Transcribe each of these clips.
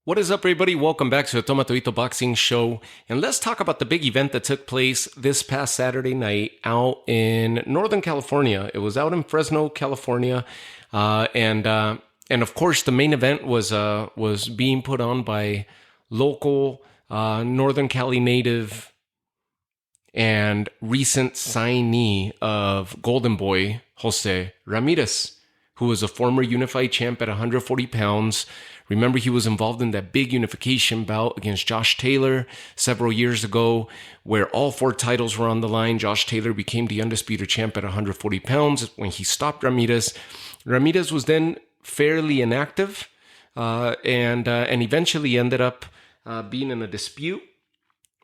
What is up, everybody? Welcome back to the Tomatoito Boxing Show. And let's talk about the big event that took place this past Saturday night out in Northern California. It was out in Fresno, California. And of course, the main event was being put on by local Northern Cali native and recent signee of Goldenboy, Jose Ramirez, who was a former unified champ at 140 pounds. Remember, he was involved in that big unification bout against Josh Taylor several years ago, where all 4 titles were on the line. Josh Taylor became the undisputed champ at 140 pounds when he stopped Ramirez. Ramirez was then fairly inactive and eventually ended up being in a dispute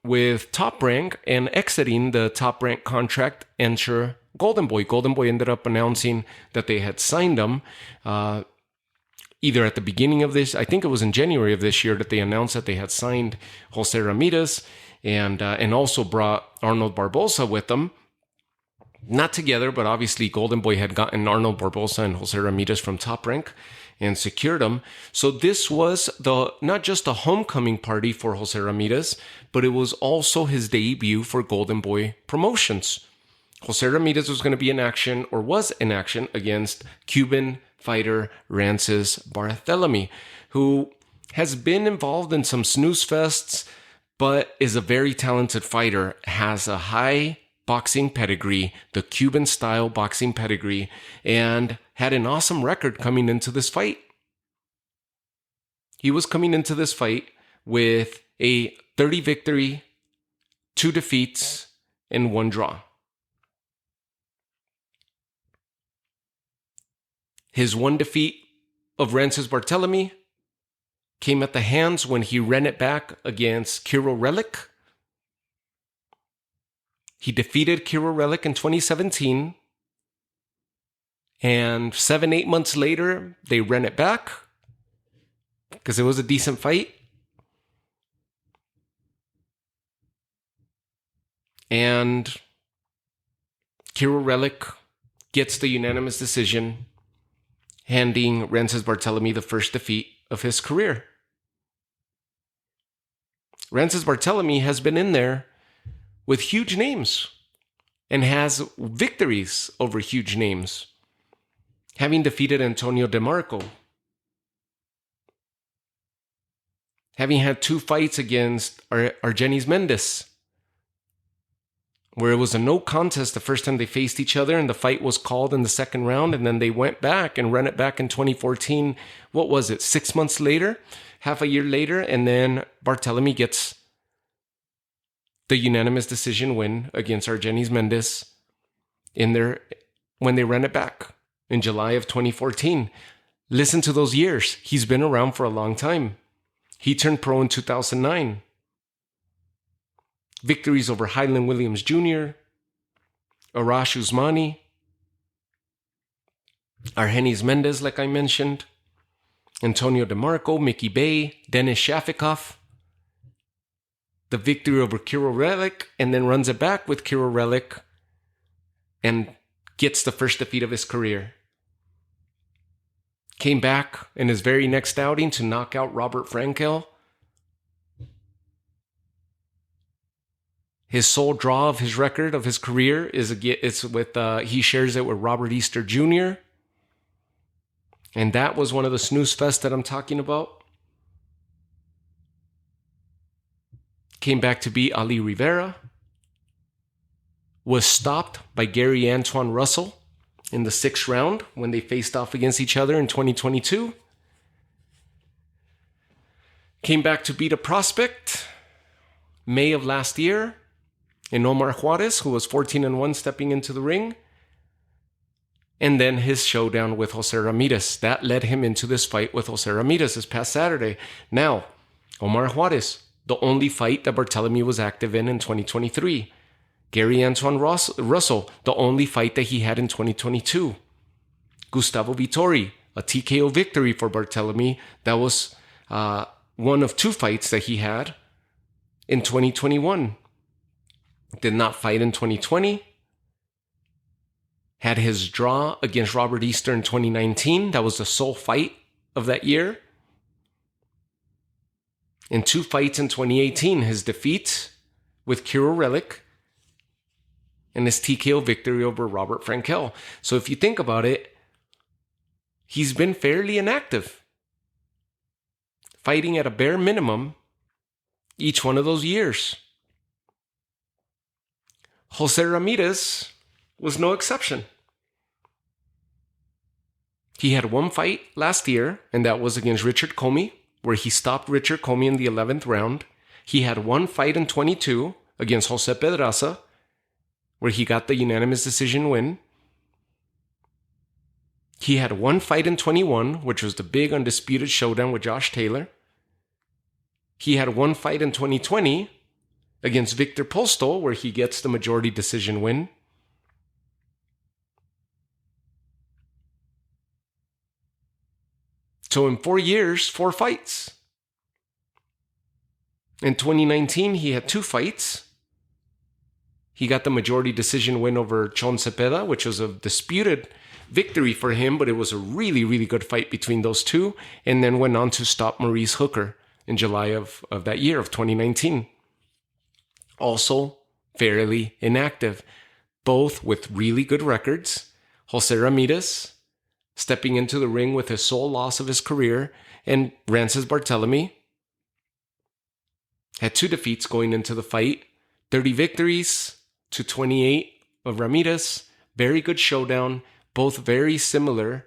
with Top Rank and exiting the Top Rank contract enter Goldenboy. Goldenboy ended up announcing that they had signed him either at the beginning of this, I think it was in January of this year, that they announced that they had signed Jose Ramirez and also brought Arnold Barboza with them. Not together, but obviously Goldenboy had gotten Arnold Barboza and Jose Ramirez from Top Rank and secured them. So this was not just a homecoming party for Jose Ramirez, but it was also his debut for Goldenboy Promotions. Jose Ramirez was going to be in action, or was in action, against Cuban fighter Rances Barthelemy, who has been involved in some snooze fests, but is a very talented fighter, has a high boxing pedigree, the Cuban style boxing pedigree, and had an awesome record coming into this fight. He was coming into this fight with a 30 victory, 2 defeats, and 1 draw. His 1 defeat of Rances Barthelemy came at the hands when he ran it back against Kiro Relic. He defeated Kiro Relic in 2017. And 7-8 months later, they ran it back because it was a decent fight. And Kiro Relic gets the unanimous decision, handing Rances Barthelemy the first defeat of his career. Rances Barthelemy has been in there with huge names and has victories over huge names, having defeated Antonio DeMarco, having had 2 fights against Rances Mendes, where it was a no contest the first time they faced each other, and the fight was called in the second round, and then they went back and ran it back in 2014. What was it, 6 months later, half a year later, and then Barthelemy gets the unanimous decision win against Rances Mendes when they ran it back in July of 2014. Listen to those years. He's been around for a long time. He turned pro in 2009. Victories over Highland Williams Jr., Arash Usmani, Rances Mendes, like I mentioned, Antonio DeMarco, Mickey Bay, Denis Shafikov. The victory over Kiro Relic, and then runs it back with Kiro Relic and gets the first defeat of his career. Came back in his very next outing to knock out Robert Frankel. His sole draw of his record of his career he shares it with Robert Easter Jr. And that was one of the snooze fests that I'm talking about. Came back to beat Ali Rivera. Was stopped by Gary Antoine Russell in the 6th round when they faced off against each other in 2022. Came back to beat a prospect May of last year in Omar Juarez, who was 14-1 stepping into the ring. And then his showdown with Jose Ramirez. That led him into this fight with Jose Ramirez this past Saturday. Now, Omar Juarez, the only fight that Barthelemy was active in 2023. Gary Antoine Russell, the only fight that he had in 2022. Gustavo Vittori, a TKO victory for Barthelemy. That was one of 2 fights that he had in 2021. Did not fight in 2020. Had his draw against Robert Easter in 2019. That was the sole fight of that year. In 2 fights in 2018, his defeat with Kiro Relic and his TKO victory over Robert Frankel. So if you think about it, he's been fairly inactive, fighting at a bare minimum each one of those years. Jose Ramirez was no exception. He had 1 fight last year, and that was against Richard Comey, where he stopped Richard Comey in the 11th round. He had 1 fight in 22 against Jose Pedraza, where he got the unanimous decision win. He had 1 fight in 21, which was the big undisputed showdown with Josh Taylor. He had 1 fight in 2020 against Victor Postol, where he gets the majority decision win. So in 4 years, 4 fights. In 2019, he had 2 fights. He got the majority decision win over Chon Cepeda, which was a disputed victory for him, but it was a really, really good fight between those two, and then went on to stop Maurice Hooker in July of that year, of 2019. Also fairly inactive, both with really good records. Jose Ramirez stepping into the ring with his sole loss of his career, and Rances Barthelemy had 2 defeats going into the fight, 30 victories to 28 of Ramirez. Very good showdown, both very similar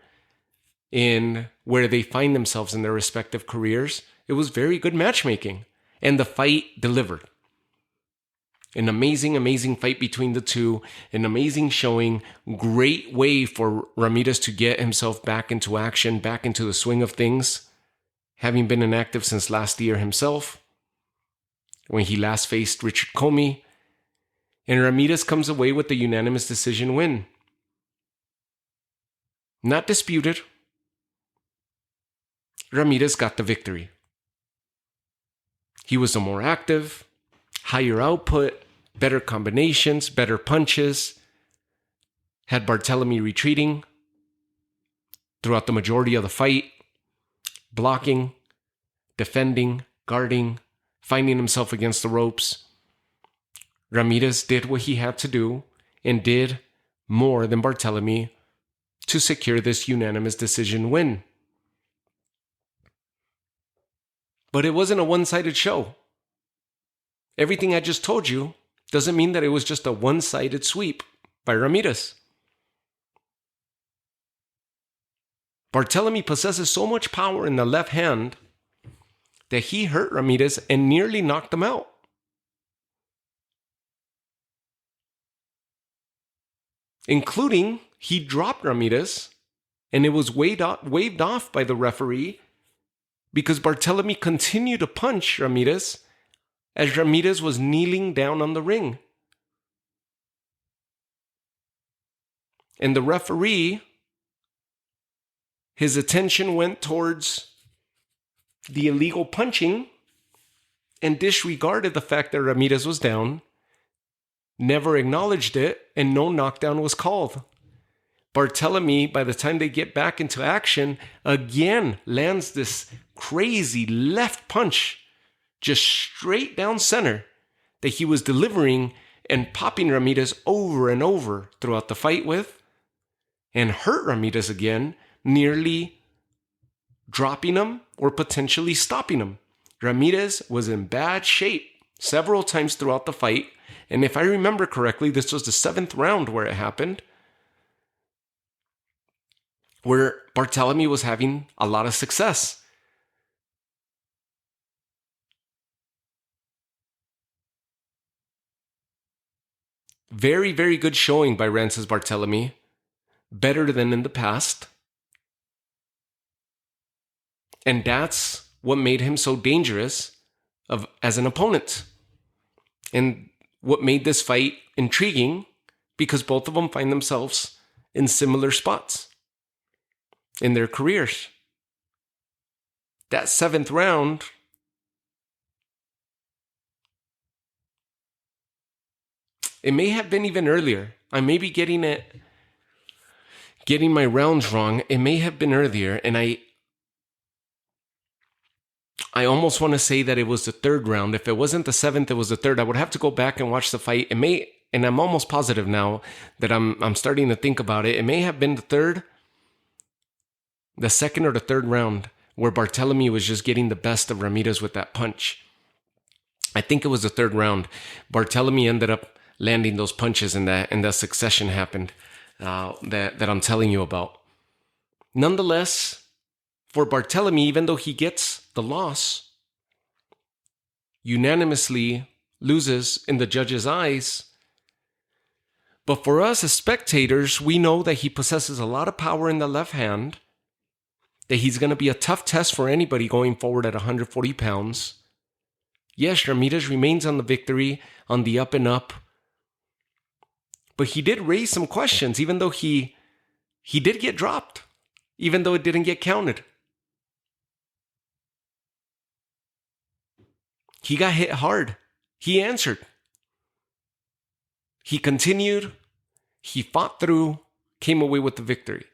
in where they find themselves in their respective careers. It was very good matchmaking, and the fight delivered. An amazing, amazing fight between the two, an amazing showing, great way for Ramirez to get himself back into action, back into the swing of things, having been inactive since last year himself, when he last faced Richard Comey. And Ramirez comes away with the unanimous decision win. Not disputed. Ramirez got the victory. He was the more active, higher output, better combinations, better punches, had Barthelemy retreating throughout the majority of the fight, blocking, defending, guarding, finding himself against the ropes. Ramirez did what he had to do and did more than Barthelemy to secure this unanimous decision win. But it wasn't a one-sided show. Everything I just told you doesn't mean that it was just a one-sided sweep by Ramirez. Barthelemy possesses so much power in the left hand that he hurt Ramirez and nearly knocked him out. Including, he dropped Ramirez, and it was waved off by the referee because Barthelemy continued to punch Ramirez as Ramirez was kneeling down on the ring. And the referee, his attention went towards the illegal punching and disregarded the fact that Ramirez was down, never acknowledged it, and no knockdown was called. Barthelemy, by the time they get back into action, again lands this crazy left punch, just straight down center, that he was delivering and popping Ramirez over and over throughout the fight with, and hurt Ramirez again, nearly dropping him or potentially stopping him. Ramirez was in bad shape several times throughout the fight, and if I remember correctly, this was the 7th round where it happened, where Barthelemy was having a lot of success. Very, very good showing by Rances Barthelemy. Better than in the past. And that's what made him so dangerous as an opponent. And what made this fight intriguing, because both of them find themselves in similar spots in their careers. That 7th round, it may have been even earlier. I may be getting my rounds wrong. It may have been earlier, and I almost want to say that it was the third round. If it wasn't the seventh, it was the third. I would have to go back and watch the fight. It may, and I'm almost positive now that I'm starting to think about it. It may have been the second or the third round, where Barthelemy was just getting the best of Ramirez with that punch. I think it was the third round. Barthelemy ended up landing those punches, and that succession happened that I'm telling you about. Nonetheless, for Barthelemy, even though he gets the loss, unanimously loses in the judge's eyes. But for us as spectators, we know that he possesses a lot of power in the left hand, that he's going to be a tough test for anybody going forward at 140 pounds. Yes, Ramirez remains on the victory, on the up and up. But he did raise some questions, even though he did get dropped, even though it didn't get counted. He got hit hard. He answered. He continued. He fought through, came away with the victory.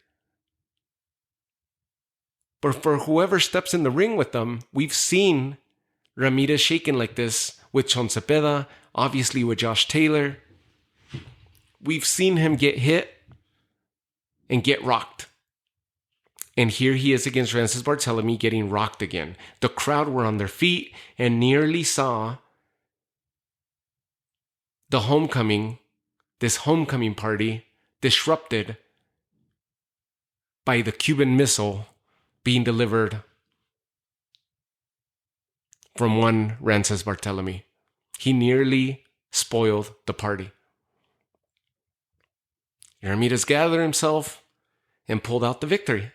But for whoever steps in the ring with them, we've seen Ramirez shaken like this with Chon Cepeda, obviously with Josh Taylor. We've seen him get hit and get rocked. And here he is against Rances Barthelemy getting rocked again. The crowd were on their feet and nearly saw this homecoming party disrupted by the Cuban missile being delivered from one Rances Barthelemy. He nearly spoiled the party. Ramirez gathered himself and pulled out the victory.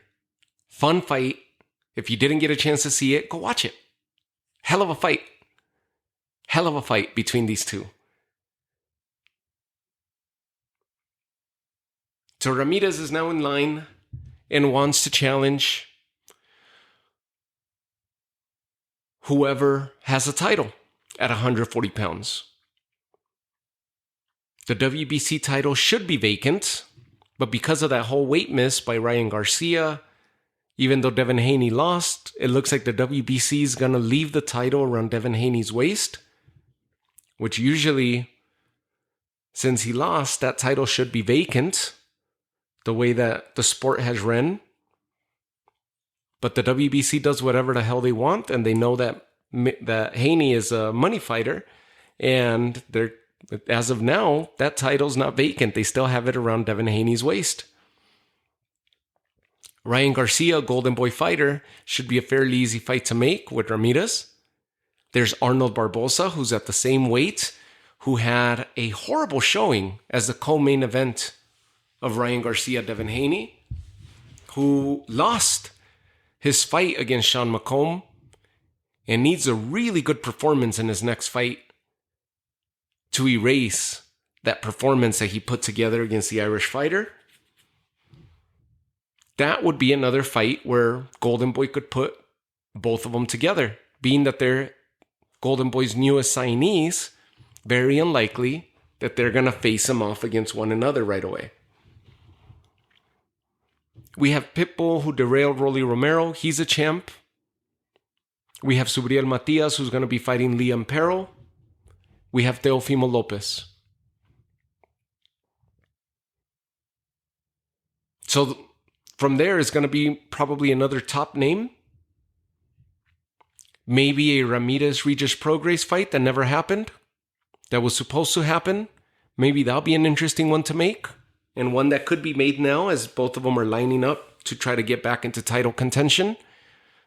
Fun fight. If you didn't get a chance to see it, go watch it. Hell of a fight. Hell of a fight between these two. So Ramirez is now in line and wants to challenge whoever has a title at 140 pounds. The WBC title should be vacant, but because of that whole weight miss by Ryan Garcia, even though Devin Haney lost, it looks like the WBC is going to leave the title around Devin Haney's waist, which usually, since he lost, that title should be vacant, the way that the sport has ran. But the WBC does whatever the hell they want, and they know that Haney is a money fighter, and as of now, that title's not vacant. They still have it around Devin Haney's waist. Ryan Garcia, Goldenboy fighter, should be a fairly easy fight to make with Ramirez. There's Arnold Barbosa, who's at the same weight, who had a horrible showing as the co-main event of Ryan Garcia, Devin Haney, who lost his fight against Sean McComb and needs a really good performance in his next fight to erase that performance that he put together against the Irish fighter. That would be another fight where Goldenboy could put both of them together. Being that they're Goldenboy's newest signees, very unlikely that they're going to face them off against one another right away. We have Pitbull, who derailed Rolly Romero. He's a champ. We have Subriel Matias, who's going to be fighting Liam Perro. We have Teofimo Lopez. So from there is going to be probably another top name. Maybe a Ramirez Regis Prograis fight that never happened. That was supposed to happen. Maybe that'll be an interesting one to make. And one that could be made now, as both of them are lining up to try to get back into title contention.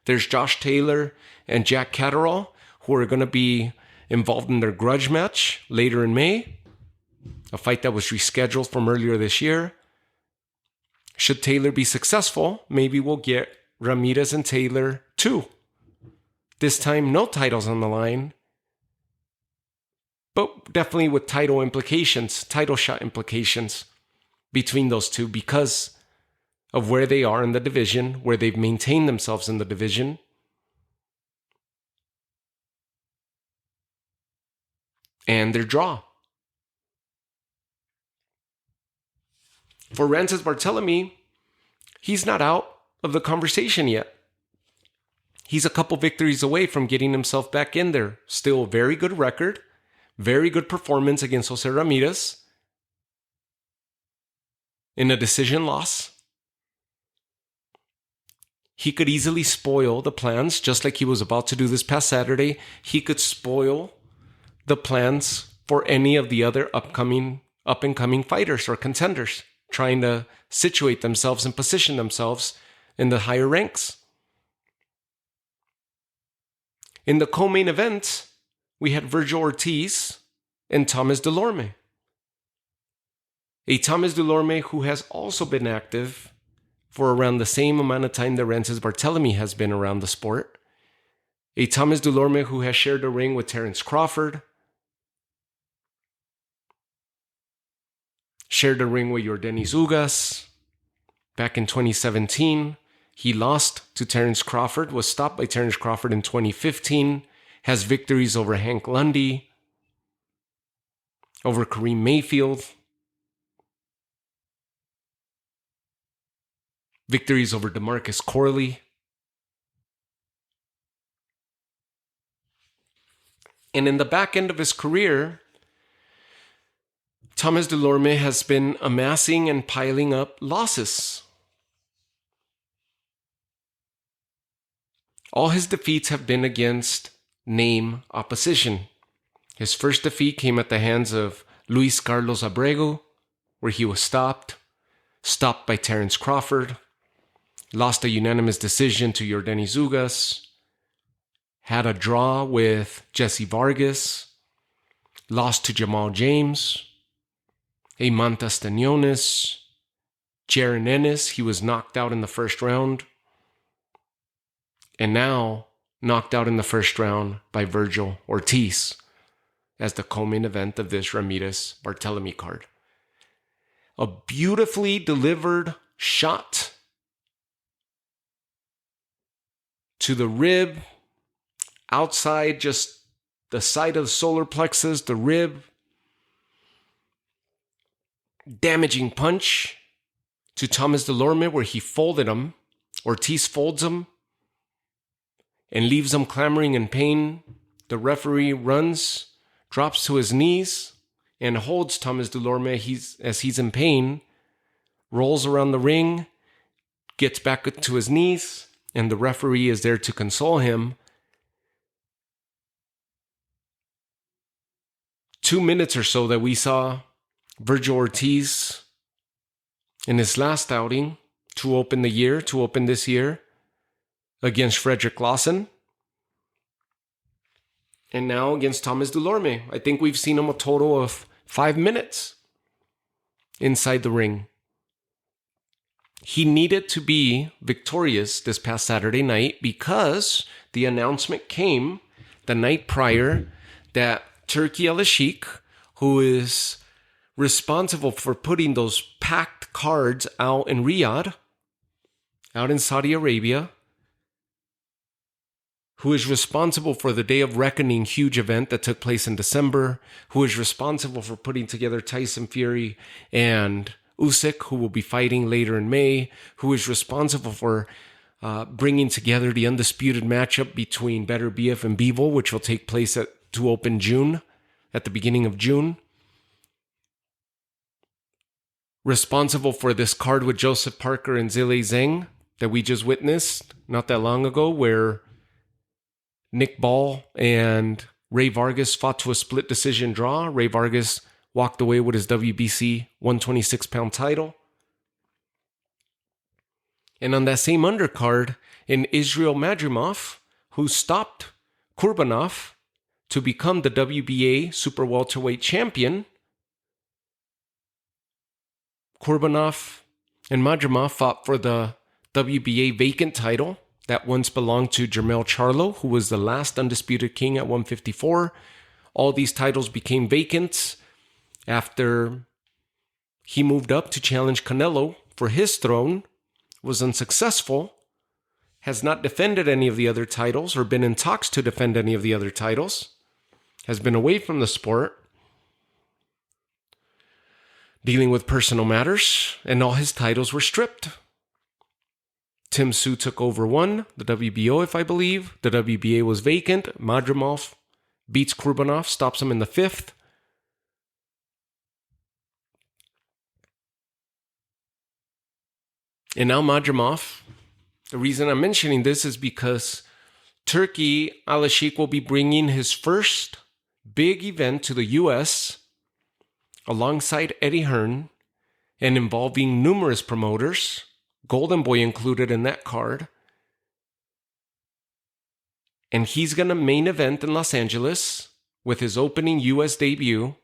There's Josh Taylor and Jack Catterall, who are going to be involved in their grudge match later in May. A fight that was rescheduled from earlier this year. Should Taylor be successful, maybe we'll get Ramirez and Taylor 2. This time, no titles on the line. But definitely with title shot implications between those two because of where they are in the division, where they've maintained themselves in the division. And their draw. For Rances Barthelemy, he's not out of the conversation yet. he's a couple victories away from getting himself back in there. Still a very good record, very good performance against Jose Ramirez in a decision loss. He could easily spoil the plans, just like he was about to do this past Saturday. He could spoil the plans for any of the other up-and-coming fighters or contenders trying to situate themselves and position themselves in the higher ranks. In the co-main event, we had Vergil Ortiz and Thomas Dulorme. A Thomas Dulorme who has also been active for around the same amount of time that Rances Barthelemy has been around the sport. A Thomas Dulorme who has shared the ring with Terence Crawford, shared the ring with Yordenis Ugas. Back in 2017, he lost to Terence Crawford, was stopped by Terence Crawford in 2015, has victories over Hank Lundy, over Kareem Mayfield, victories over DeMarcus Corley. And in the back end of his career, Thomas Dulorme has been amassing and piling up losses. All his defeats have been against name opposition. His first defeat came at the hands of Luis Carlos Abrego, where he was stopped by Terence Crawford, lost a unanimous decision to Yordenis Ugas, had a draw with Jesse Vargas, lost to Jamal James, Eimantas Stanionis, Jaron Ennis, he was knocked out in the first round, and now knocked out in the first round by Vergil Ortiz as the co-main event of this Ramirez Barthelemy card. A beautifully delivered shot to the rib, outside just the side of the solar plexus, the rib. Damaging punch to Thomas Dulorme where he folded him. Ortiz folds him and leaves him clamoring in pain. The referee runs, drops to his knees, and holds Thomas Dulorme as he's in pain, rolls around the ring, gets back to his knees, and the referee is there to console him. 2 minutes or so that we saw Vergil Ortiz in his last outing to open this year against Frederick Lawson. And now against Thomas Dulorme. I think we've seen him a total of 5 minutes inside the ring. He needed to be victorious this past Saturday night because the announcement came the night prior that Turki Al-Sheikh, who is responsible for putting those packed cards out in Riyadh, out in Saudi Arabia, who is responsible for the Day of Reckoning huge event that took place in December, who is responsible for putting together Tyson Fury and Usyk, who will be fighting later in May, who is responsible for bringing together the undisputed matchup between Better BF and Bivol, which will take place to open June, at the beginning of June. Responsible for this card with Joseph Parker and Zhilei Zhang that we just witnessed not that long ago, where Nick Ball and Ray Vargas fought to a split decision draw. Ray Vargas walked away with his WBC 126-pound title. And on that same undercard, in Israel Madrimov, who stopped Kurbanov to become the WBA super welterweight champion, Kurbanov and Madrimov fought for the WBA vacant title that once belonged to Jermell Charlo, who was the last undisputed king at 154. All these titles became vacant after he moved up to challenge Canelo for his throne, was unsuccessful, has not defended any of the other titles or been in talks to defend any of the other titles, has been away from the sport, dealing with personal matters, and all his titles were stripped. Tim Tszyu took over one, the WBO, if I believe. The WBA was vacant. Madrimov beats Kurbanov, stops him in the 5th. And now Madrimov, the reason I'm mentioning this is because Turkey, Alashik will be bringing his first big event to the U.S. alongside Eddie Hearn and involving numerous promoters, Goldenboy included in that card. And he's going to main event in Los Angeles with his opening U.S. debut,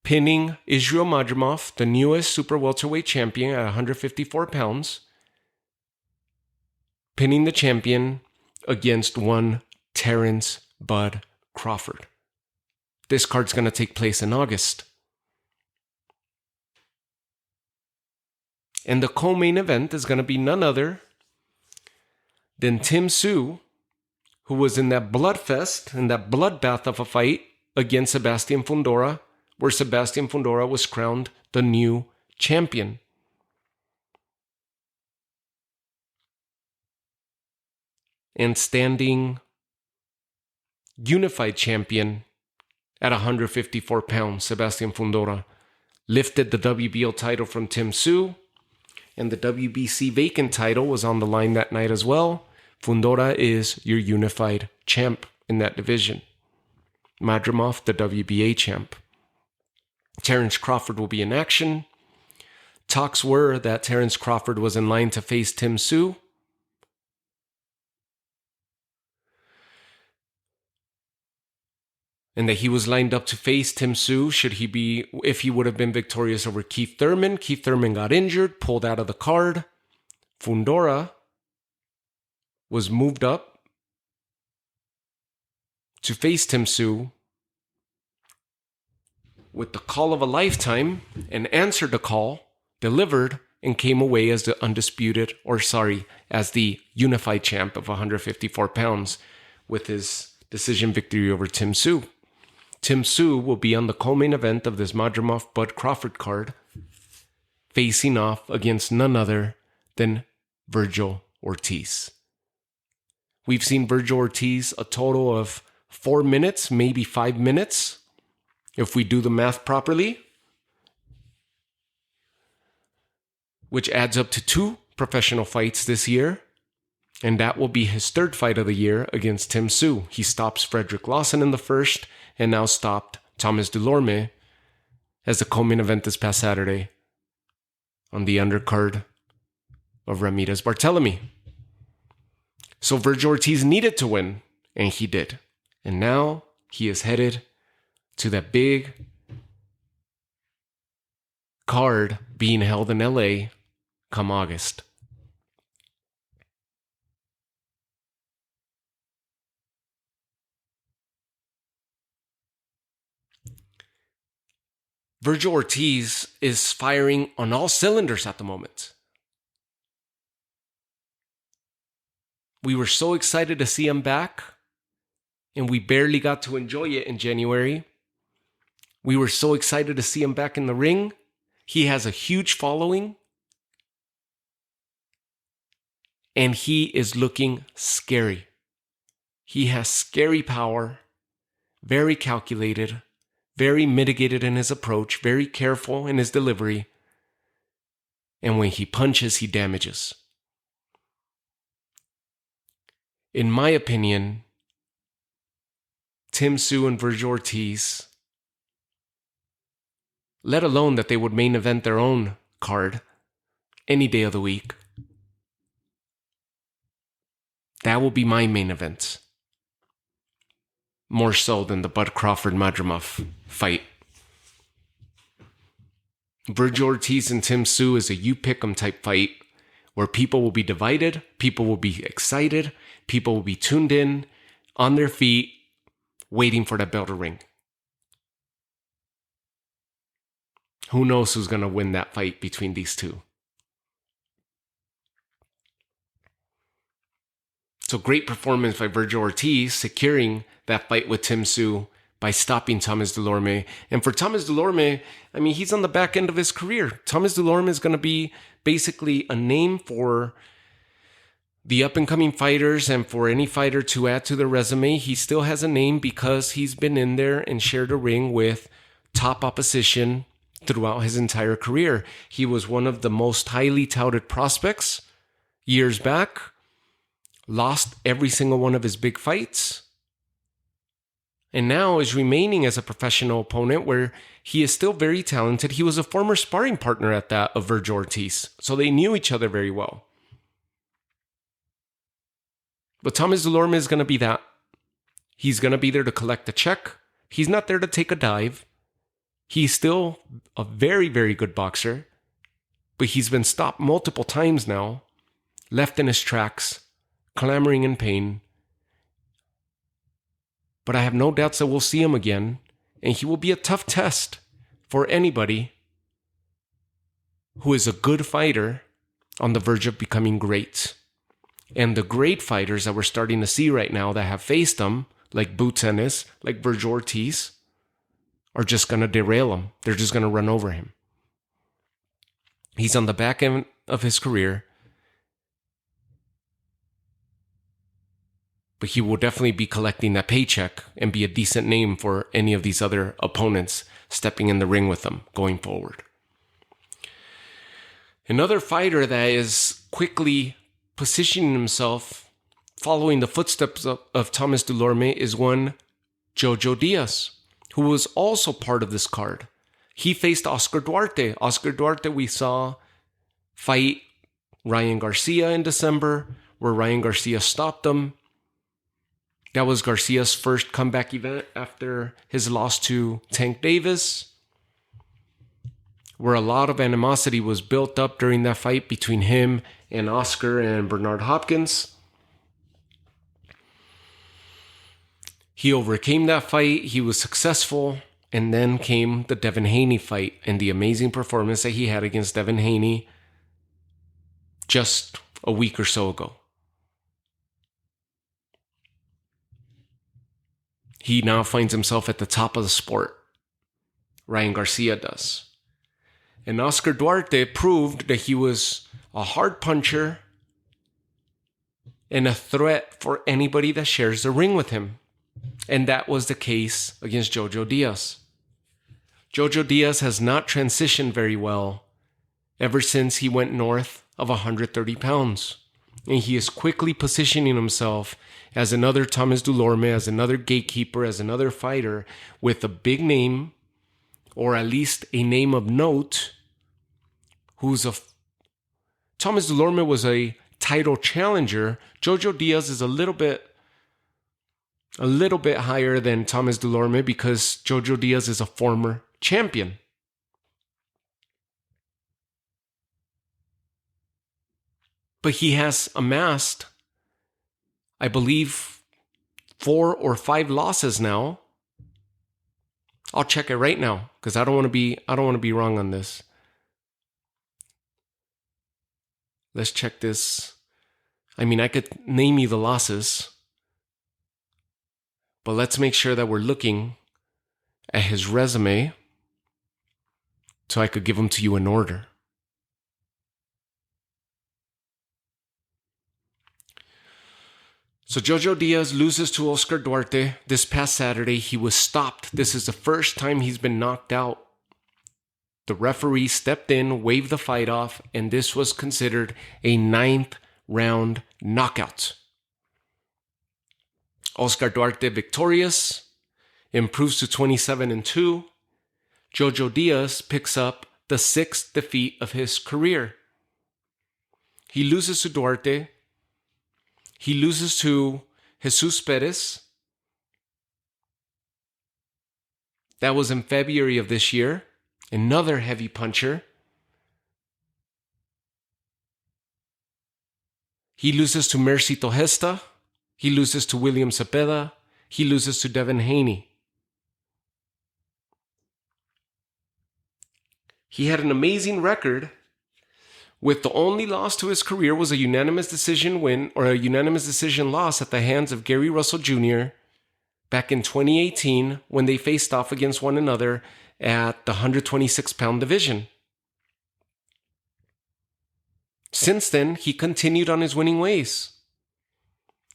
pinning Israel Madrimov, the newest super welterweight champion at 154 pounds, pinning the champion against one Terence Bud Crawford. This card's going to take place in August. And the co-main event is going to be none other than Tim Tszyu, who was in that bloodfest, in that bloodbath of a fight against Sebastian Fundora, where Sebastian Fundora was crowned the new champion. And standing unified champion at 154 pounds, Sebastian Fundora lifted the WBO title from Tim Tszyu, and the WBC vacant title was on the line that night as well. Fundora is your unified champ in that division. Madrimov, the WBA champ. Terence Crawford will be in action. Talks were that Terence Crawford was in line to face Tim Tszyu. And that he was lined up to face Tim Tszyu if he would have been victorious over Keith Thurman. Keith Thurman got injured, pulled out of the card. Fundora was moved up to face Tim Tszyu with the call of a lifetime, and answered the call, delivered, and came away as as the unified champ of 154 pounds with his decision victory over Tim Tszyu. Tim Tszyu will be on the co-main event of this Madrimov-Bud Crawford card, facing off against none other than Vergil Ortiz. We've seen Vergil Ortiz a total of 4 minutes, maybe 5 minutes, if we do the math properly, which adds up to 2 professional fights this year. And that will be his 3rd fight of the year against Tim Tszyu. He stops Frederick Lawson in the 1st, and now stopped Thomas Dulorme as the co-main event this past Saturday on the undercard of Ramirez Barthelemy. So Vergil Ortiz needed to win, and he did. And now he is headed to that big card being held in LA come August. Vergil Ortiz is firing on all cylinders at the moment. We were so excited to see him back, and we barely got to enjoy it in January. We were so excited to see him back in the ring. He has a huge following, and he is looking scary. He has scary power, very calculated, very mitigated in his approach, very careful in his delivery. And when he punches, he damages. In my opinion, Tim Tszyu and Vergil Ortiz, let alone that they would main event their own card any day of the week, that will be my main event. More so than the Bud Crawford-Madrimov fight. Vergil Ortiz and Tim Tszyu is a you pick 'em type fight where people will be divided, people will be excited, people will be tuned in, on their feet, waiting for that bell to ring. Who knows who's going to win that fight between these two? So great performance by Vergil Ortiz, securing that fight with Tim Tszyu by stopping Thomas Dulorme. And for Thomas Dulorme, I mean, he's on the back end of his career. Thomas Dulorme is going to be basically a name for the up-and-coming fighters and for any fighter to add to their resume, he still has a name because he's been in there and shared a ring with top opposition throughout his entire career. He was one of the most highly touted prospects years back, lost every single one of his big fights, and now is remaining as a professional opponent where he is still very talented. He was a former sparring partner at that of Vergil Ortiz, so they knew each other very well. But Thomas Dulorme is going to be that. He's going to be there to collect a check. He's not there to take a dive. He's still a very, very good boxer, but he's been stopped multiple times now, left in his tracks, clamoring in pain. But I have no doubts that we'll see him again, and he will be a tough test for anybody who is a good fighter on the verge of becoming great. And the great fighters that we're starting to see right now that have faced him, like Boots Ennis, like Vergil Ortiz, are just going to derail him. They're just going to run over him. He's on the back end of his career, but he will definitely be collecting that paycheck and be a decent name for any of these other opponents stepping in the ring with him going forward. Another fighter that is quickly positioning himself following the footsteps of Thomas Dulorme is one Jojo Diaz, who was also part of this card. He faced Oscar Duarte. Oscar Duarte we saw fight Ryan Garcia in December, where Ryan Garcia stopped him. That was Garcia's first comeback event after his loss to Tank Davis, where a lot of animosity was built up during that fight between him and Oscar and Bernard Hopkins. He overcame that fight. He was successful. And then came the Devin Haney fight and the amazing performance that he had against Devin Haney just a week or so ago. He now finds himself at the top of the sport. Ryan Garcia does. And Oscar Duarte proved that he was a hard puncher and a threat for anybody that shares the ring with him. And that was the case against Jojo Diaz. Jojo Diaz has not transitioned very well ever since he went north of 130 pounds. And he is quickly positioning himself as another Thomas Dulorme, as another gatekeeper, as another fighter with a big name, or at least a name of note, Thomas Dulorme was a title challenger. Jojo Diaz is a little bit higher than Thomas Dulorme because Jojo Diaz is a former champion. But he has amassed, I believe, 4 or 5 losses now. I'll check it right now because I don't want to be wrong on this. Let's check this. I mean, I could name you the losses, but let's make sure that we're looking at his resume so I could give them to you in order. So Jojo Diaz loses to Oscar Duarte this past Saturday. He was stopped. This is the first time he's been knocked out. The referee stepped in, waved the fight off, and this was considered a 9th round knockout. Oscar Duarte victorious, improves to 27-2. Jojo Diaz picks up the 6th defeat of his career. He loses to Duarte. He loses to Jesus Perez. That was in February of this year. Another heavy puncher. He loses to Mercito Gesta. He loses to William Cepeda. He loses to Devin Haney. He had an amazing record, with the only loss to his career was a unanimous decision win or a unanimous decision loss at the hands of Gary Russell Jr. back in 2018 when they faced off against one another at the 126-pound division. Since then, he continued on his winning ways.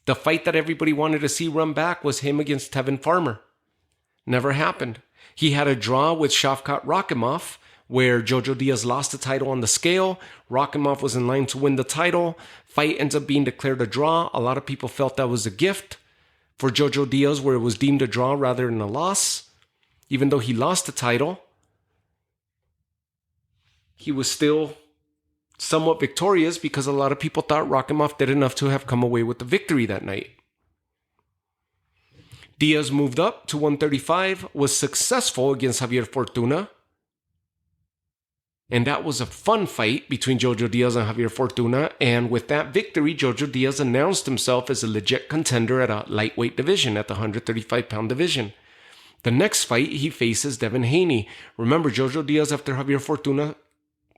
The fight that everybody wanted to see run back was him against Tevin Farmer. Never happened. He had a draw with Shavkat Rakhimov, where Jojo Diaz lost the title on the scale. Rakhimov was in line to win the title. Fight ends up being declared a draw. A lot of people felt that was a gift for Jojo Diaz, where it was deemed a draw rather than a loss. Even though he lost the title, he was still somewhat victorious because a lot of people thought Rakhimov did enough to have come away with the victory that night. Diaz moved up to 135, was successful against Javier Fortuna. And that was a fun fight between Jojo Diaz and Javier Fortuna. And with that victory, Jojo Diaz announced himself as a legit contender at a lightweight division, at the 135-pound division. The next fight, he faces Devin Haney. Remember, Jojo Diaz, after Javier Fortuna,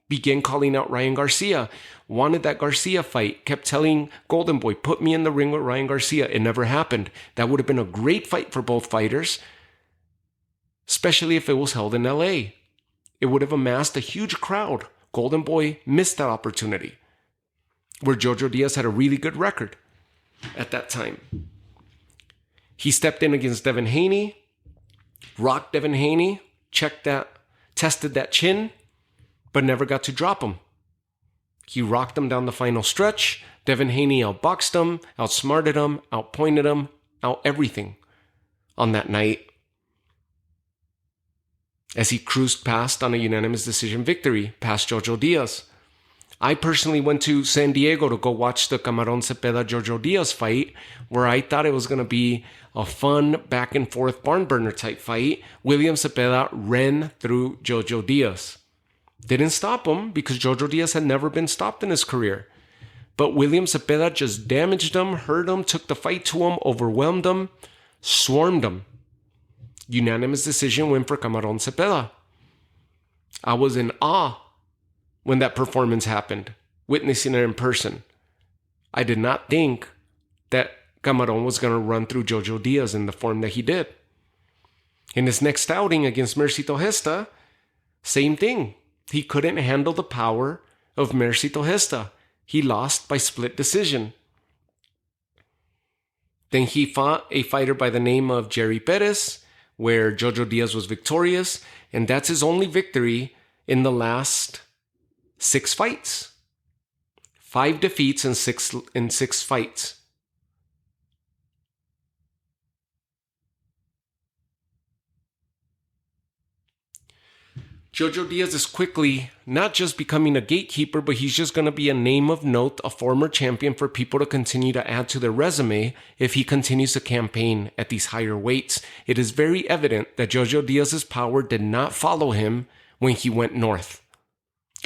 began calling out Ryan Garcia, wanted that Garcia fight, kept telling Goldenboy, put me in the ring with Ryan Garcia. It never happened. That would have been a great fight for both fighters, especially if it was held in LA. It would have amassed a huge crowd. Goldenboy missed that opportunity, where Jojo Diaz had a really good record at that time. He stepped in against Devin Haney, rocked Devin Haney, tested that chin, but never got to drop him. He rocked him down the final stretch. Devin Haney outboxed him, outsmarted him, outpointed him, out everything on that night, as he cruised past on a unanimous decision victory past Jojo Diaz. I personally went to San Diego to go watch the Camarón Cepeda-Jojo Diaz fight, where I thought it was going to be a fun back and forth barn burner type fight. William Cepeda ran through Jojo Diaz. Didn't stop him because Jojo Diaz had never been stopped in his career. But William Cepeda just damaged him, hurt him, took the fight to him, overwhelmed him, swarmed him. Unanimous decision win for Camarón Cepeda. I was in awe when that performance happened, witnessing it in person. I did not think that Camarón was going to run through Jojo Diaz in the form that he did. In his next outing against Mercito Gesta, same thing. He couldn't handle the power of Mercito Gesta. He lost by split decision. Then he fought a fighter by the name of Jerry Perez, where Jojo Diaz was victorious, and that's his only victory in the last 6 fights. 5 defeats in six fights. Jojo Diaz is quickly not just becoming a gatekeeper, but he's just going to be a name of note, a former champion for people to continue to add to their resume if he continues to campaign at these higher weights. It is very evident that Jojo Diaz's power did not follow him when he went north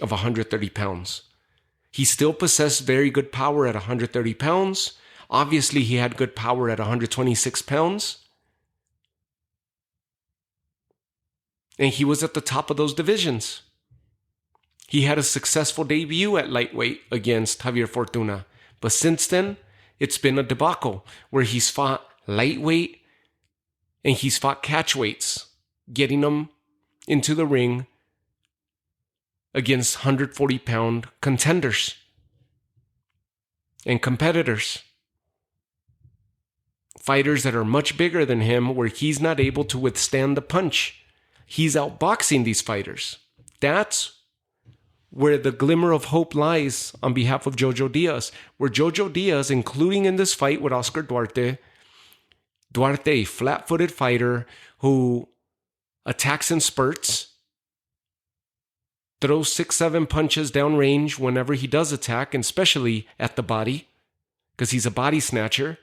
of 130 pounds. He still possessed very good power at 130 pounds. Obviously, he had good power at 126 pounds. And he was at the top of those divisions. He had a successful debut at lightweight against Javier Fortuna. But since then, it's been a debacle where he's fought lightweight and he's fought catchweights, getting them into the ring against 140-pound contenders and competitors. Fighters that are much bigger than him, where he's not able to withstand the punch. He's outboxing these fighters. That's where the glimmer of hope lies on behalf of Jojo Diaz. Where Jojo Diaz, including in this fight with Oscar Duarte, a flat-footed fighter who attacks in spurts, throws 6-7 punches downrange whenever he does attack, and especially at the body, because he's a body snatcher.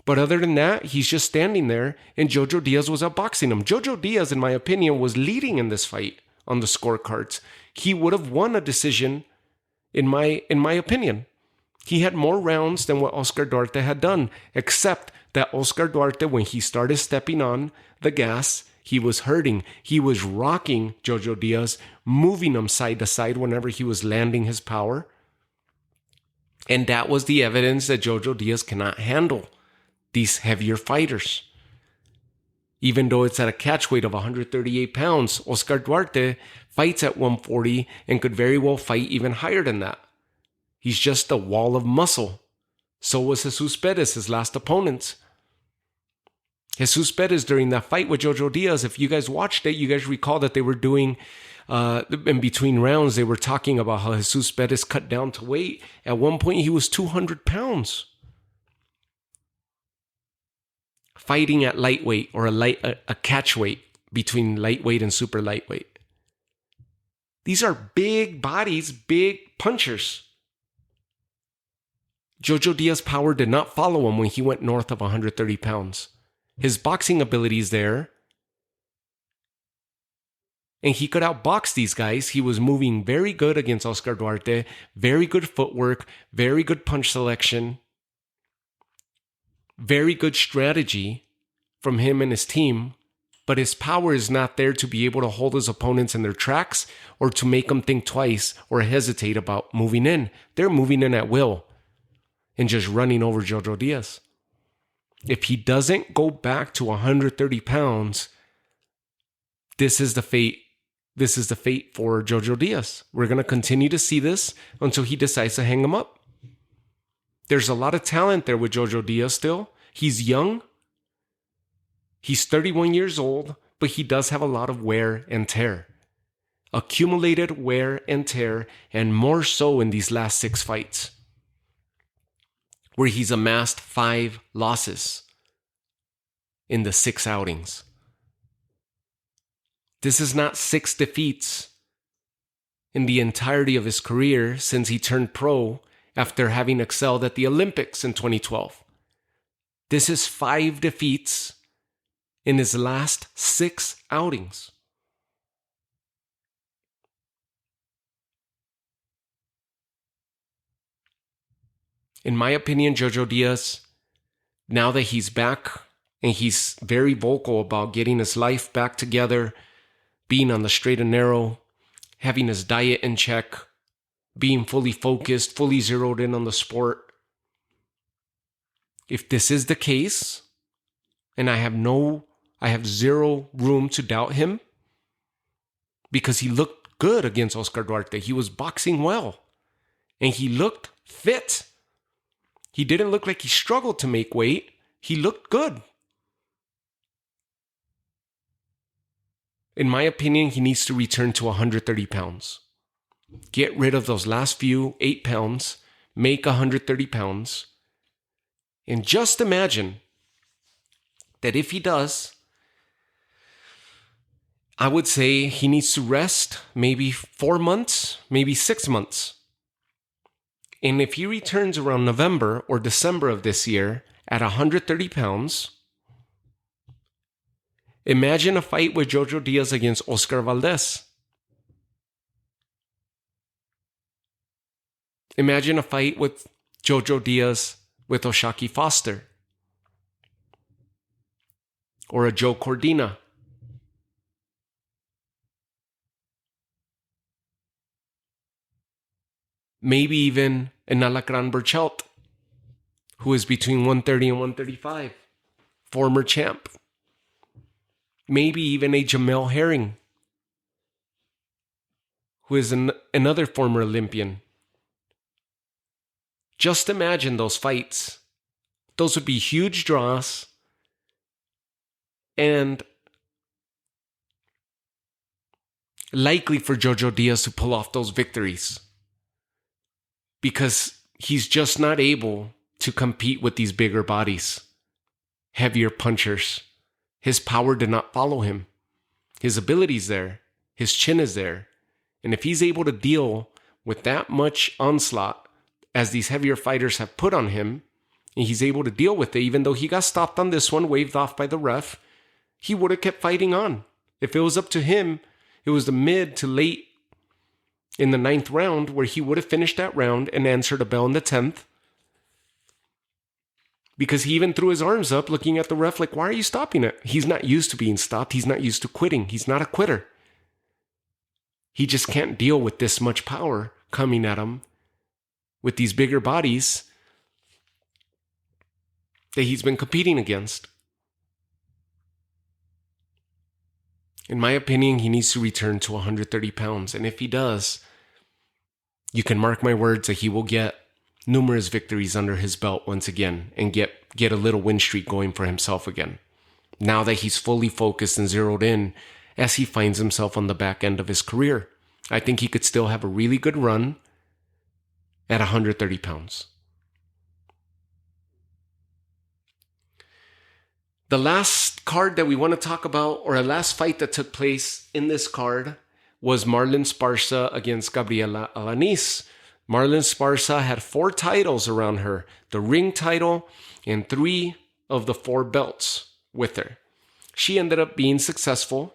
But other than that, he's just standing there, and Jojo Diaz was outboxing him. Jojo Diaz, in my opinion, was leading in this fight on the scorecards. He would have won a decision, in my opinion. He had more rounds than what Oscar Duarte had done, except that Oscar Duarte, when he started stepping on the gas, he was hurting. He was rocking Jojo Diaz, moving him side to side whenever he was landing his power. And that was the evidence that Jojo Diaz cannot handle these heavier fighters. Even though it's at a catch weight of 138 pounds, Oscar Duarte fights at 140 and could very well fight even higher than that. He's just a wall of muscle. So was Jesus Perez, his last opponent. Jesus Perez, during that fight with Jojo Diaz, if you guys watched it, you guys recall that they were doing, in between rounds, they were talking about how Jesus Perez cut down to weight. At one point, he was 200 pounds. Fighting at lightweight, or a catch weight between lightweight and super lightweight. These are big bodies, big punchers. Jojo Diaz's power did not follow him when he went north of 130 pounds. His boxing ability is there. And he could outbox these guys. He was moving very good against Oscar Duarte. Very good footwork. Very good punch selection. Very good strategy from him and his team. But his power is not there to be able to hold his opponents in their tracks or to make them think twice or hesitate about moving in. They're moving in at will and just running over Jojo Diaz. If he doesn't go back to 130 pounds, this is the fate. This is the fate for Jojo Diaz. We're going to continue to see this until he decides to hang him up. There's a lot of talent there with Jojo Diaz still. He's young. He's 31 years old, but he does have a lot of wear and tear. Accumulated wear and tear, and more so in these last 6 fights, where he's amassed 5 losses in the 6 outings. This is not 6 defeats in the entirety of his career since he turned pro after having excelled at the Olympics in 2012. This is 5 defeats in his last 6 outings. In my opinion, Jojo Diaz, now that he's back and he's very vocal about getting his life back together, being on the straight and narrow, having his diet in check, being fully focused, fully zeroed in on the sport. If this is the case, and I have zero room to doubt him, because he looked good against Oscar Duarte. He was boxing well, and he looked fit. He didn't look like he struggled to make weight. He looked good. In my opinion, he needs to return to 130 pounds. Get rid of those last few 8 pounds, make 130 pounds, and just imagine that if he does, I would say he needs to rest maybe 4 months, maybe 6 months. And if he returns around November or December of this year at 130 pounds, imagine a fight with Jojo Diaz against Oscar Valdez. Imagine a fight with Jojo Diaz with Oshaki Foster. Or a Joe Cordina. Maybe even an Alacran Burchelt, who is between 130 and 135. Former champ. Maybe even a Jamel Herring, who is another former Olympian. Just imagine those fights. Those would be huge draws. And likely for Jojo Diaz to pull off those victories. Because he's just not able to compete with these bigger bodies. Heavier punchers. His power did not follow him. His ability's there. His chin is there. And if he's able to deal with that much onslaught as these heavier fighters have put on him, and he's able to deal with it, even though he got stopped on this one, waved off by the ref, he would have kept fighting on. If it was up to him, it was the mid to late in the 9th round where he would have finished that round and answered a bell in the 10th. Because he even threw his arms up looking at the ref like, why are you stopping it? He's not used to being stopped. He's not used to quitting. He's not a quitter. He just can't deal with this much power coming at him with these bigger bodies that he's been competing against. In my opinion, he needs to return to 130 pounds. And if he does, you can mark my words that he will get numerous victories under his belt once again and get a little win streak going for himself again. Now that he's fully focused and zeroed in as he finds himself on the back end of his career, I think he could still have a really good run at 130 pounds. The last card that we want to talk about, or a last fight that took place in this card, was Marlen Esparza against Gabriela Alanis. Marlen Esparza had 4 titles around her, the ring title and 3 of the 4 belts with her. She ended up being successful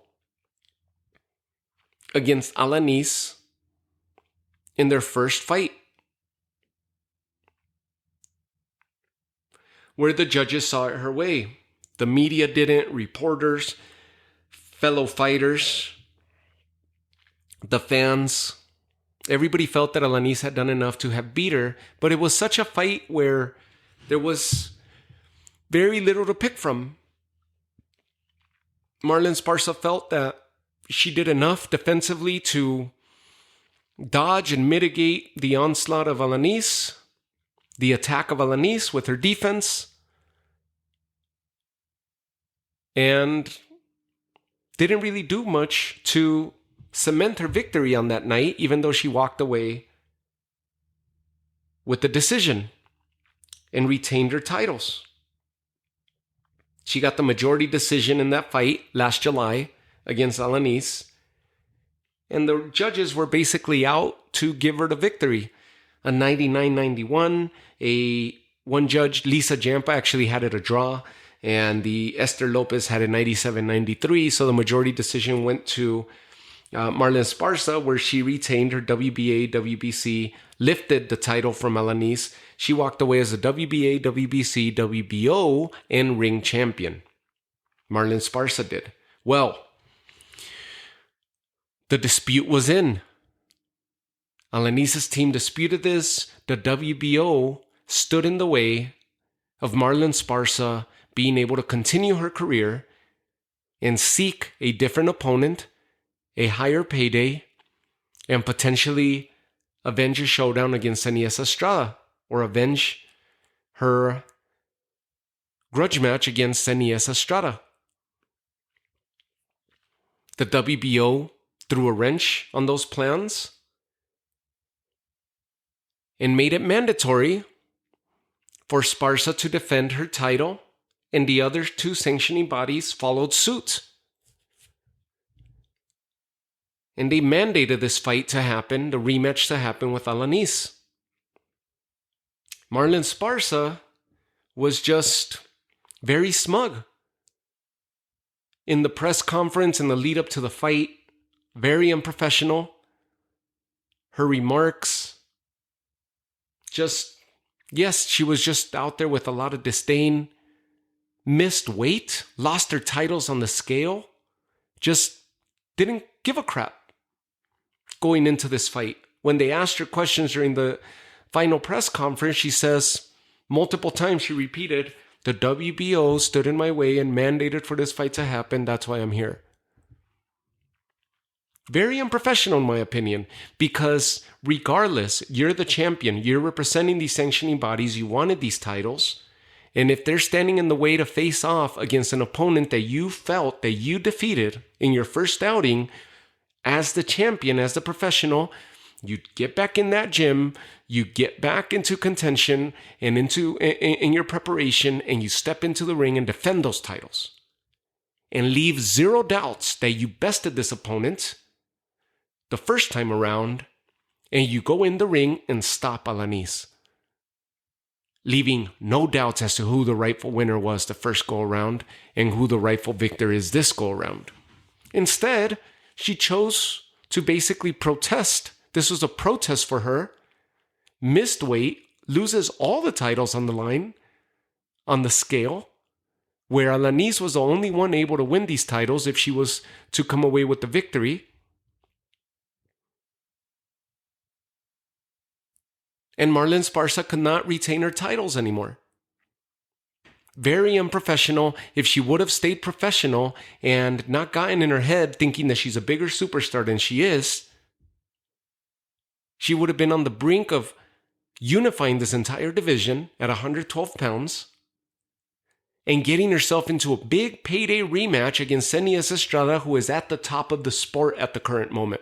against Alanis in their first fight, where the judges saw it her way. The media didn't, reporters, fellow fighters, the fans. Everybody felt that Alanis had done enough to have beat her, but it was such a fight where there was very little to pick from. Marlen Esparza felt that she did enough defensively to dodge and mitigate the onslaught of Alanis, the attack of Alanis with her defense, and didn't really do much to cement her victory on that night, even though she walked away with the decision and retained her titles. She got the majority decision in that fight last July against Alanis, and the judges were basically out to give her the victory. A 99-91, one judge, Lisa Jampa, actually had it a draw, and the Esther Lopez had a 97-93, so the majority decision went to Marlen Esparza, where she retained her WBA, WBC, lifted the title from Alanis. She walked away as a WBA, WBC, WBO, and ring champion. Marlen Esparza did. Well, the dispute was in. Alanis's team disputed this. The WBO stood in the way of Marlen Esparza being able to continue her career and seek a different opponent, a higher payday, and potentially avenge a showdown against Anies Estrada, or avenge her grudge match against Anies Estrada. The WBO threw a wrench on those plans and made it mandatory for Esparza to defend her title, and the other 2 sanctioning bodies followed suit. And they mandated this fight to happen, the rematch to happen with Alanis. Marlen Esparza was just very smug. In the press conference in the lead up to the fight, very unprofessional. Her remarks, she was just out there with a lot of disdain. Missed weight, lost her titles on the scale, just didn't give a crap going into this fight. When they asked her questions during the final press conference, she says multiple times, she repeated, the WBO stood in my way and mandated for this fight to happen. That's why I'm here. Very unprofessional in my opinion, because regardless, you're the champion, you're representing these sanctioning bodies, you wanted these titles, and if they're standing in the way to face off against an opponent that you felt that you defeated in your first outing, as the champion, as the professional, you get back in that gym, you get back into contention and in your preparation, and you step into the ring and defend those titles. And leave 0 doubts that you bested this opponent the first time around, and you go in the ring and stop Alanis, leaving no doubts as to who the rightful winner was the first go around and who the rightful victor is this go around. Instead, she chose to basically protest. This was a protest for her. Missed weight, loses all the titles on the line, on the scale, where Alanis was the only one able to win these titles if she was to come away with the victory. And Marlen Esparza could not retain her titles anymore. Very unprofessional. If she would have stayed professional and not gotten in her head thinking that she's a bigger superstar than she is, she would have been on the brink of unifying this entire division at 112 pounds, and getting herself into a big payday rematch against Xenias Estrada, who is at the top of the sport at the current moment.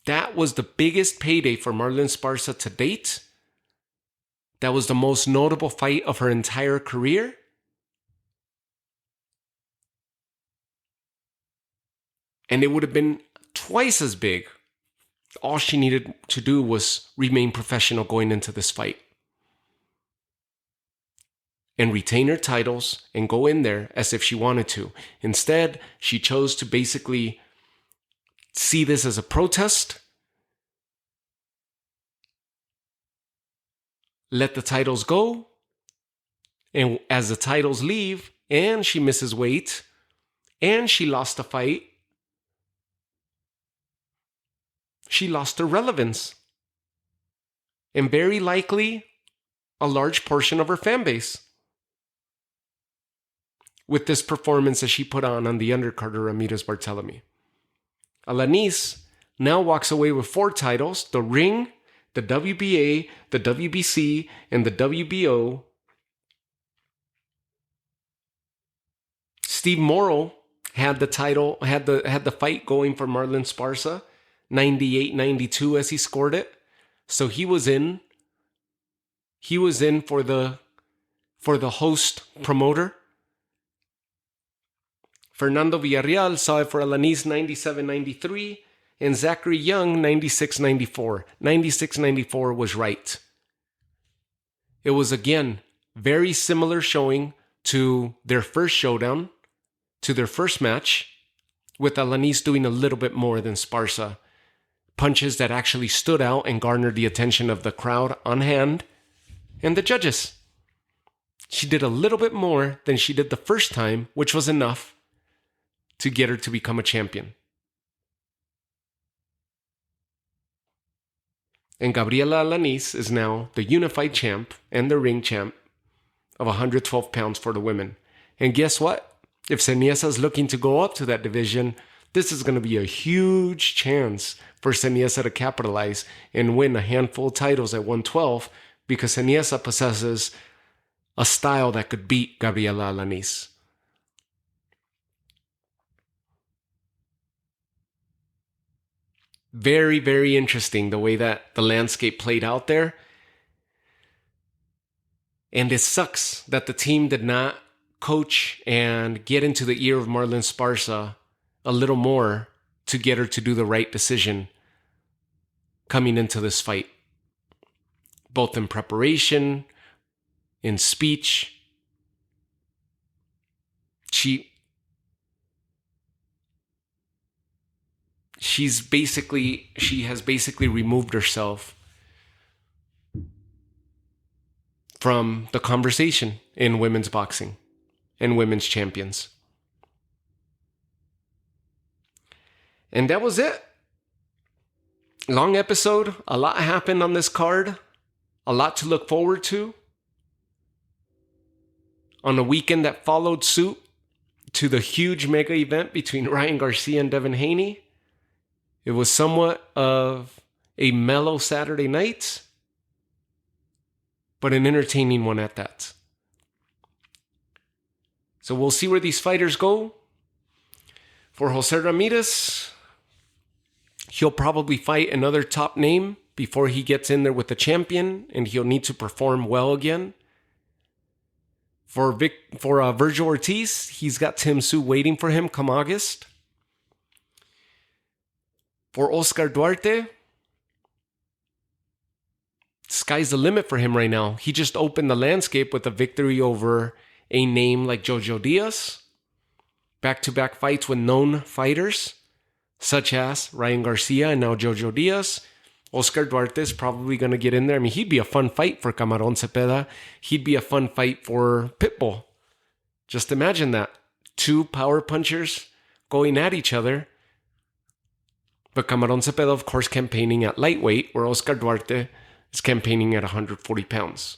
That was the biggest payday for Marlen Esparza to date. That was the most notable fight of her entire career. And it would have been twice as big. All she needed to do was remain professional going into this fight. And retain her titles and go in there as if she wanted to. Instead, she chose to basically see this as a protest. Let the titles go. And as the titles leave, and she misses weight, and she lost a fight, she lost her relevance. And very likely, a large portion of her fan base. With this performance that she put on the undercard of Ramirez Barthelemy. Alanis now walks away with 4 titles, the Ring, the WBA, the WBC, and the WBO. Steve Morrow had the title, had the fight going for Marlen Esparza, 98-92 as he scored it. So he was in. He was in for the host promoter. Fernando Villarreal saw it for Alanis 97-93 and Zachary Young 96-94. 96-94 was right. It was again very similar showing to their first showdown, to their first match, with Alanis doing a little bit more than Esparza. Punches that actually stood out and garnered the attention of the crowd on hand and the judges. She did a little bit more than she did the first time, which was enough to get her to become a champion. And Gabriela Alanis is now the unified champ and the ring champ of 112 pounds for the women. And guess what? If Xenias is looking to go up to that division, this is going to be a huge chance for Xenias to capitalize and win a handful of titles at 112 because Xenias possesses a style that could beat Gabriela Alanis. Very, very interesting the way that the landscape played out there. And it sucks that the team did not coach and get into the ear of Marlen Esparza a little more to get her to do the right decision coming into this fight. Both in preparation, in speech. She has basically removed herself from the conversation in women's boxing and women's champions. And that was it. Long episode. A lot happened on this card. A lot to look forward to. On the weekend that followed suit to the huge mega event between Ryan Garcia and Devin Haney. It was somewhat of a mellow Saturday night, but an entertaining one at that. So we'll see where these fighters go. For Jose Ramirez, he'll probably fight another top name before he gets in there with the champion, and he'll need to perform well again. For Vergil Ortiz, he's got Tim Tszyu waiting for him come August. For Oscar Duarte, sky's the limit for him right now. He just opened the landscape with a victory over a name like Jojo Diaz. Back-to-back fights with known fighters, such as Ryan Garcia and now Jojo Diaz. Oscar Duarte is probably going to get in there. I mean, he'd be a fun fight for Camarón Cepeda. He'd be a fun fight for Pitbull. Just imagine that. 2 power punchers going at each other. But Camarón Cepeda, of course, campaigning at lightweight, where Oscar Duarte is campaigning at 140 pounds.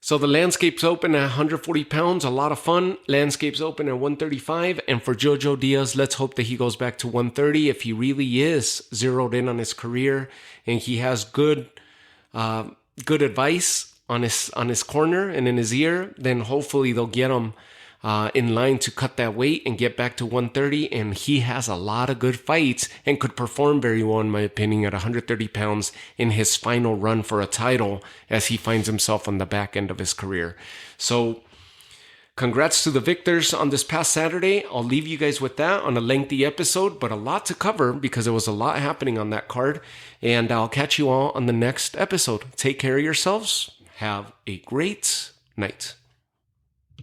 So the Landscapes Open at 140 pounds, a lot of fun. Landscapes Open at 135. And for Jojo Diaz, let's hope that he goes back to 130 if he really is zeroed in on his career and he has good advice on his corner and in his ear. Then hopefully they'll get him in line to cut that weight and get back to 130. And he has a lot of good fights and could perform very well, in my opinion, at 130 pounds in his final run for a title as he finds himself on the back end of his career. So congrats to the victors on this past Saturday. I'll leave you guys with that on a lengthy episode, but a lot to cover because there was a lot happening on that card. And I'll catch you all on the next episode. Take care of yourselves. Have a great night.